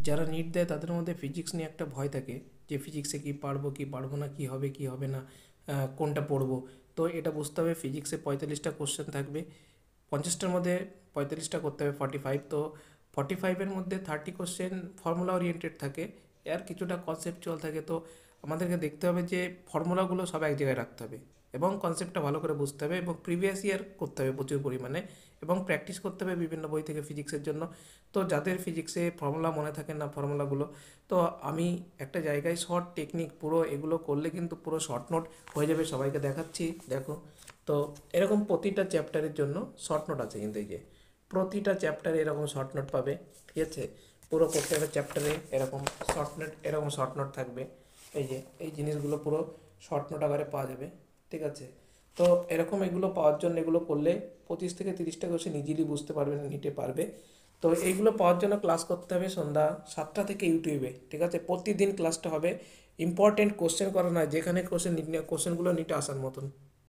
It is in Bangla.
যারা নিট দেয় তাদের মধ্যে ফিজিক্স নিয়ে একটা ভয় থাকে যে ফিজিক্সে কি পারবো না, কি হবে না, কোনটা পড়বো। তো এটা বুঝতে হবে, ফিজিক্সে 45টা কোশ্চেন থাকবে, 50টার মধ্যে 45টা করতে হবে 45। তো 45-এর মধ্যে 30 কোশ্চেন ফর্মুলা ওরিয়েন্টেড থাকে, আর কিছুটা কনসেপচুয়াল থাকে। তো আমাদেরকে দেখতে হবে যে ফর্মুলাগুলো সব এক জায়গায় রাখতে হবে এবং কনসেপ্টটা ভালো করে বুঝতে হবে এবং প্রিভিয়াস ইয়ার করতে হবে প্রচুর পরিমাণে এবং প্র্যাকটিস করতে হবে বিভিন্ন বই থেকে ফিজিক্সের জন্য। তো যাদের ফিজিক্সে ফর্মুলা মনে থাকে না ফর্মুলাগুলো, তো আমি একটা জায়গায় শর্ট টেকনিক পুরো এগুলো করলে কিন্তু পুরো শর্ট নোট হয়ে যাবে, সবাইকে দেখাচ্ছি দেখো। তো এরকম প্রতিটা চ্যাপ্টারের জন্য শর্ট নোট আছে, কিন্তু এই যে প্রতিটা চ্যাপ্টারে এরকম শর্ট নোট পাবে, ঠিক আছে। পুরো প্রত্যেকটা চ্যাপ্টারে এরকম শর্ট নোট থাকবে। এই যে এই জিনিসগুলো পুরো শর্ট নোট আকারে পাওয়া যাবে, ঠিক আছে। তো এরকম এগুলো পাওয়ার জন্য এগুলো করলে 25 থেকে 30টা কোশ্চেন ইজিলি বুঝতে পারবেন, নিতে পারবে। তো এইগুলো পাওয়ার জন্য ক্লাস করতে হবে সন্ধ্যা 7টা থেকে ইউটিউবে, ঠিক আছে। প্রতিদিন ক্লাসটা হবে, ইম্পর্টেন্ট কোশ্চেন করা নয়, যেখানে কোশ্চেনগুলো নিতে আসার মতন।